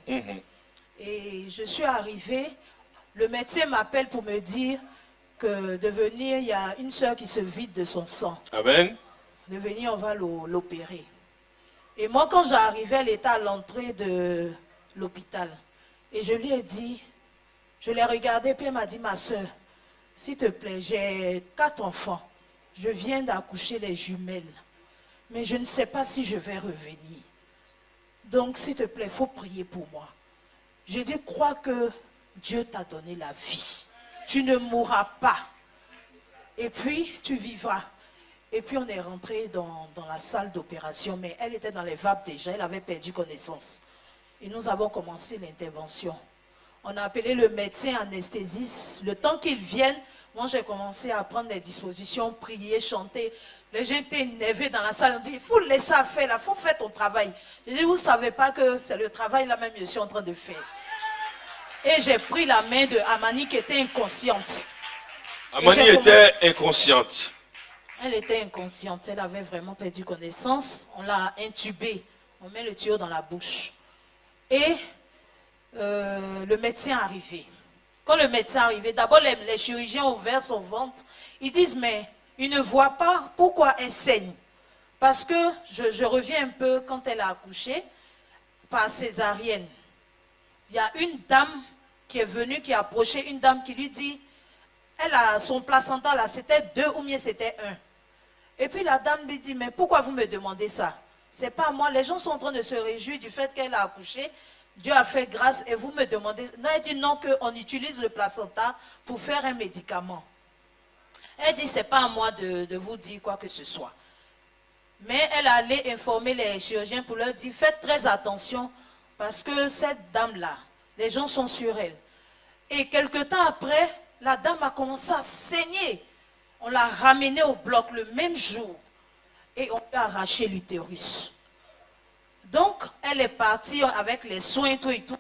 S5: Et je suis arrivée, le médecin m'appelle pour me dire que de venir, il y a une sœur qui se vide de son sang.
S1: Amen.
S5: De venir, on va l'opérer. Et moi, quand j'arrivais, elle était à l'entrée de l'hôpital. Et je lui ai dit, je l'ai regardée, puis elle m'a dit, ma soeur, s'il te plaît, j'ai 4 enfants. Je viens d'accoucher les jumelles. Mais je ne sais pas si je vais revenir. Donc, s'il te plaît, il faut prier pour moi. Je dis, crois que Dieu t'a donné la vie. Tu ne mourras pas. Et puis, tu vivras. Et puis, on est rentré dans la salle d'opération. Mais elle était dans les vapes déjà. Elle avait perdu connaissance. Et nous avons commencé l'intervention. On a appelé le médecin anesthésiste. Le temps qu'il vienne, moi, j'ai commencé à prendre des dispositions, prier, chanter. Les gens étaient énervés dans la salle. On dit, il faut laisser faire là, il faut faire ton travail. Je dis, vous ne savez pas que c'est le travail là même que je suis en train de faire. Et j'ai pris la main de Amani qui était inconsciente.
S1: Amani était inconsciente.
S5: Elle était inconsciente. Elle avait vraiment perdu connaissance. On l'a intubée. On met le tuyau dans la bouche. Et le médecin est arrivé. Quand le médecin est arrivé, d'abord les chirurgiens ont ouvert son ventre. Ils disent, mais ils ne voient pas pourquoi elle saigne. Parce que, je reviens un peu, quand elle a accouché, par césarienne, il y a une dame qui est venue, qui a approché une dame qui lui dit, elle a son placenta là, c'était 2 ou bien c'était 1. Et puis la dame lui dit, mais pourquoi vous me demandez ça? C'est pas moi, les gens sont en train de se réjouir du fait qu'elle a accouché. Dieu a fait grâce et vous me demandez. Non, elle dit non, qu'on utilise le placenta pour faire un médicament. Elle dit, c'est pas à moi de vous dire quoi que ce soit. Mais elle allait informer les chirurgiens pour leur dire, faites très attention parce que cette dame-là, les gens sont sur elle. Et quelque temps après, la dame a commencé à saigner. On l'a ramenée au bloc le même jour et on lui a arraché l'utérus. Donc, elle est partie avec les soins tout et tout.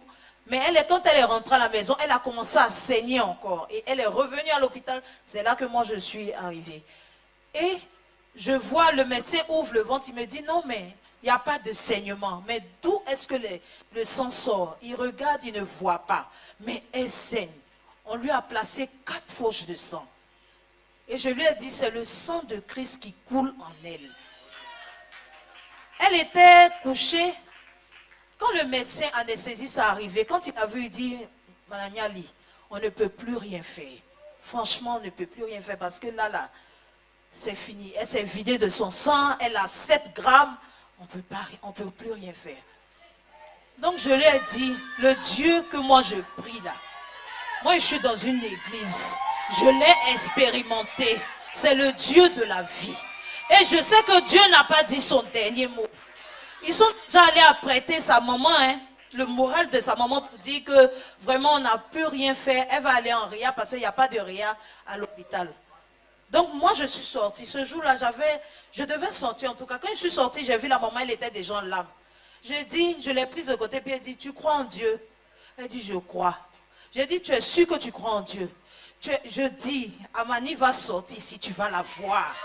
S5: Mais quand elle est rentrée à la maison, elle a commencé à saigner encore. Et elle est revenue à l'hôpital. C'est là que moi, je suis arrivée. Et je vois le médecin ouvre le ventre. Il me dit, non, mais il n'y a pas de saignement. Mais d'où est-ce que le sang sort? Il regarde, il ne voit pas. Mais elle saigne. On lui a placé 4 poches de sang. Et je lui ai dit, c'est le sang de Christ qui coule en elle. Elle était couchée. Quand le médecin anesthésiste est arrivé, quand il a vu, il dit, Madame Yali, on ne peut plus rien faire. Franchement, on ne peut plus rien faire parce que là, c'est fini. Elle s'est vidée de son sang, elle a 7 grammes, on ne peut plus rien faire. Donc je lui ai dit, le Dieu que moi je prie là, moi je suis dans une église, je l'ai expérimenté, c'est le Dieu de la vie. Et je sais que Dieu n'a pas dit son dernier mot. Ils sont déjà allés apprêter sa maman, le moral de sa maman pour dire que vraiment on n'a plus rien fait. Elle va aller en RIA parce qu'il n'y a pas de RIA à l'hôpital. Donc moi je suis sortie. Ce jour-là, je devais sortir en tout cas. Quand je suis sortie, j'ai vu la maman, elle était déjà en larmes. J'ai dit, je l'ai prise de côté, puis elle dit, tu crois en Dieu? Elle dit, je crois. J'ai dit, tu es sûr que tu crois en Dieu? Je dis, Amani va sortir si tu vas la voir.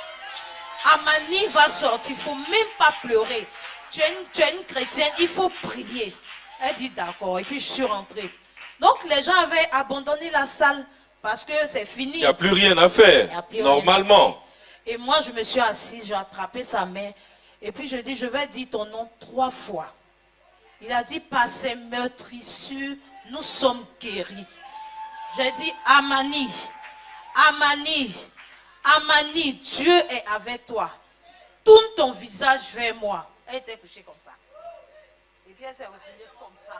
S5: Amani va sortir, il ne faut même pas pleurer. Tu es une chrétienne, il faut prier. Elle dit d'accord, et puis je suis rentrée. Donc les gens avaient abandonné la salle parce que c'est fini.
S1: Il n'y a plus rien à faire, normalement.
S5: Rien à faire. Et moi je me suis assise, j'ai attrapé sa main, et puis je dis, je vais dire ton nom 3 fois. Il a dit, par ces meurtrissures, nous sommes guéris. J'ai dit, Amani, Amani, Amani, Dieu est avec toi. Tourne ton visage vers moi. Elle était couchée comme ça. Et puis elle s'est retenue comme ça.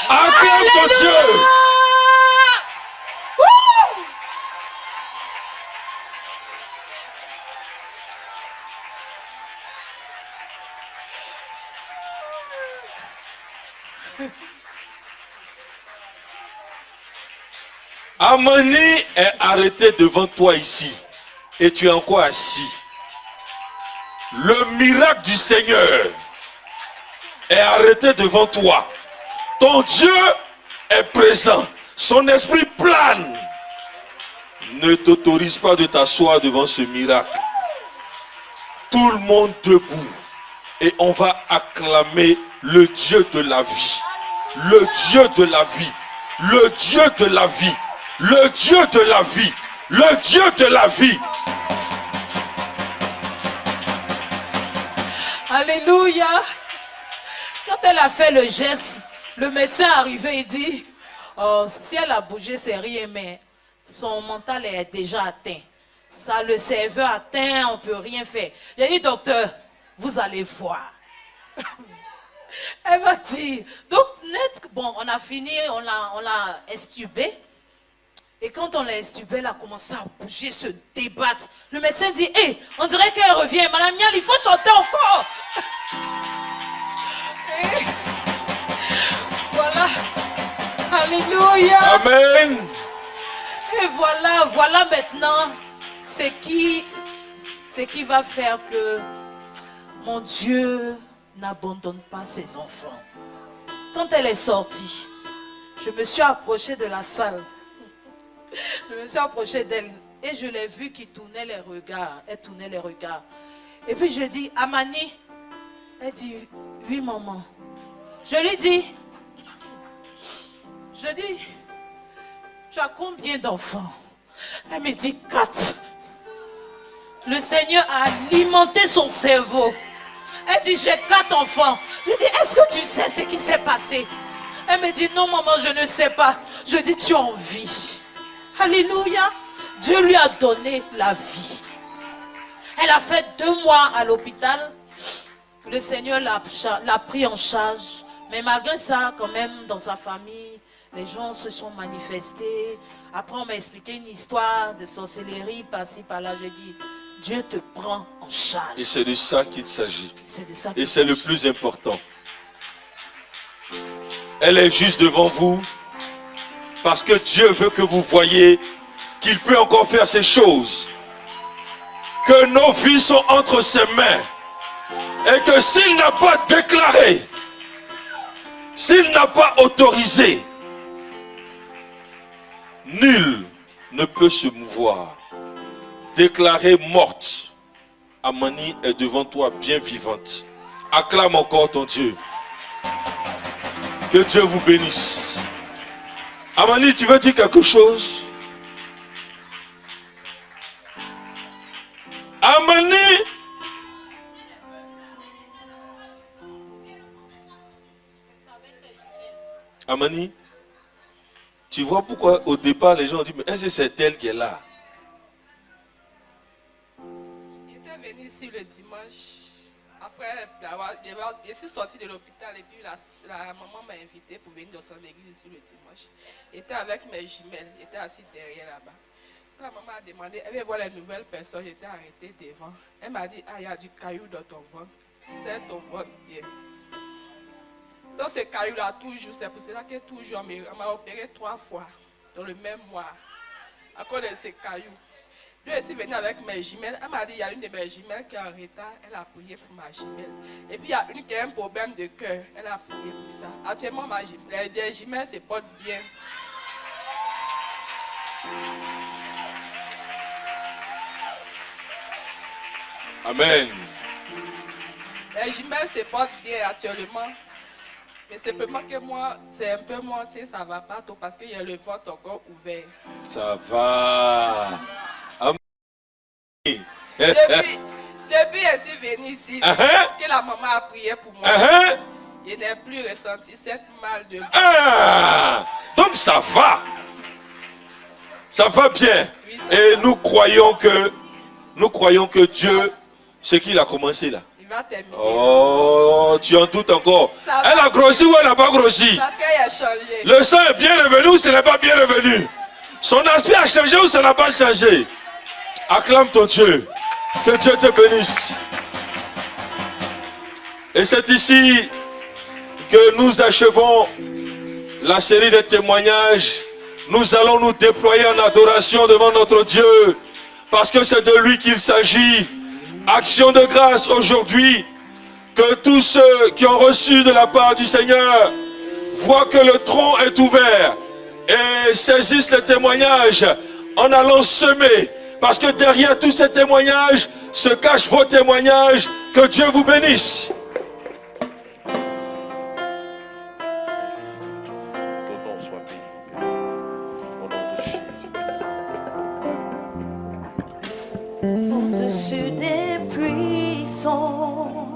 S1: Acclame ton Dieu! Amani est arrêté devant toi ici. Et tu es encore assis. Le miracle du Seigneur est arrêté devant toi. Ton Dieu est présent. Son esprit plane. Ne t'autorise pas de t'asseoir devant ce miracle. Tout le monde debout. Et on va acclamer le Dieu de la vie. Le Dieu de la vie. Le Dieu de la vie. Le Dieu de la vie. Le Dieu de la vie.
S5: Alléluia. Quand elle a fait le geste, le médecin est arrivé et dit, oh, si elle a bougé, c'est rien, mais son mental est déjà atteint. Ça, le cerveau atteint, on ne peut rien faire. J'ai dit, docteur, vous allez voir. Elle m'a dit, donc net, bon, on a fini, on l'a estubé. Et quand on l'a estubé, elle a commencé à bouger, se débattre. Le médecin dit, hé, on dirait qu'elle revient. Madame Nial, il faut chanter encore. Et voilà. Alléluia.
S1: Amen.
S5: Et voilà maintenant ce qui va faire que mon Dieu n'abandonne pas ses enfants. Quand elle est sortie, je me suis approchée de la salle. Je me suis approchée d'elle et je l'ai vue qui tournait les regards. Elle tournait les regards. Et puis je dis, Amani. Elle dit, oui maman. Je lui dis, tu as combien d'enfants? Elle me dit 4. Le Seigneur a alimenté son cerveau. Elle dit, j'ai 4 enfants. Je dis, est-ce que tu sais ce qui s'est passé? Elle me dit, non maman, je ne sais pas. Je dis, tu en vis. Alléluia. Dieu lui a donné la vie. Elle a fait 2 mois à l'hôpital. Le Seigneur l'a pris en charge. Mais malgré ça, quand même, dans sa famille, les gens se sont manifestés. Après, on m'a expliqué une histoire de sorcellerie, par-ci, par-là. J'ai dit, Dieu te prend en charge.
S1: Et c'est de ça qu'il s'agit.
S5: C'est de ça
S1: Et c'est le plus important. Elle est juste devant vous. Parce que Dieu veut que vous voyez qu'il peut encore faire ces choses. Que nos vies sont entre ses mains. Et que s'il n'a pas déclaré, s'il n'a pas autorisé, nul ne peut se mouvoir. Déclarée morte, Amani est devant toi bien vivante. Acclame encore ton Dieu. Que Dieu vous bénisse. Amani, tu veux dire quelque chose? Amani. Amani, tu vois pourquoi au départ les gens ont dit, mais est-ce que c'est elle qui est là?
S6: J'étais venue ici le dimanche. Après, je suis sortie de l'hôpital et puis la maman m'a invité pour venir dans son église ici le dimanche. J'étais avec mes jumelles, j'étais assise derrière là-bas. La maman a demandé, elle veut voir les nouvelles personnes, j'étais arrêtée devant. Elle m'a dit, ah, il y a du caillou dans ton ventre. C'est ton ventre bien. Dans ce caillou-là, toujours, c'est pour cela que toujours, on m'a opéré 3 fois dans le même mois. À cause de ces cailloux. Je suis venue avec mes jumelles. Elle m'a dit, il y a une de mes jumelles qui est en retard. Elle a prié pour ma jumelle. Et puis, il y a une qui a un problème de cœur. Elle a prié pour ça. Actuellement, les jumelles se portent bien.
S1: Amen.
S6: Les jumelles se portent bien actuellement. Mais c'est simplement que moi, c'est un peu moi, ça ne va pas trop parce qu'il y a le ventre encore ouvert.
S1: Ça va. Amen.
S6: Depuis je suis venue ici, que la maman a prié pour moi, je n'ai plus ressenti cette mal de ventre.
S1: Ah, donc ça va. Ça va bien.
S6: Oui, ça
S1: Et
S6: va.
S1: nous croyons que Dieu, ce qu'il a commencé là.
S6: Il va terminer.
S1: Oh, tu en doutes encore.
S6: Ça va.
S1: Elle a grossi ou elle n'a pas grossi?
S6: Parce qu'elle a changé.
S1: Le sang est bien revenu ou ce n'est pas bien revenu? Son aspect a changé ou ça n'a pas changé? Acclame ton Dieu. Que Dieu te bénisse. Et c'est ici que nous achevons la série de témoignages. Nous allons nous déployer en adoration devant notre Dieu. Parce que c'est de lui qu'il s'agit. Action de grâce aujourd'hui. Que tous ceux qui ont reçu de la part du Seigneur voient que le tronc est ouvert et saisissent les témoignages en allant semer. Parce que derrière tous ces témoignages se cachent vos témoignages. Que Dieu vous bénisse.
S7: Ton nom soit béni. Au nom de Jésus-Christ.
S8: Au-dessus des puissants,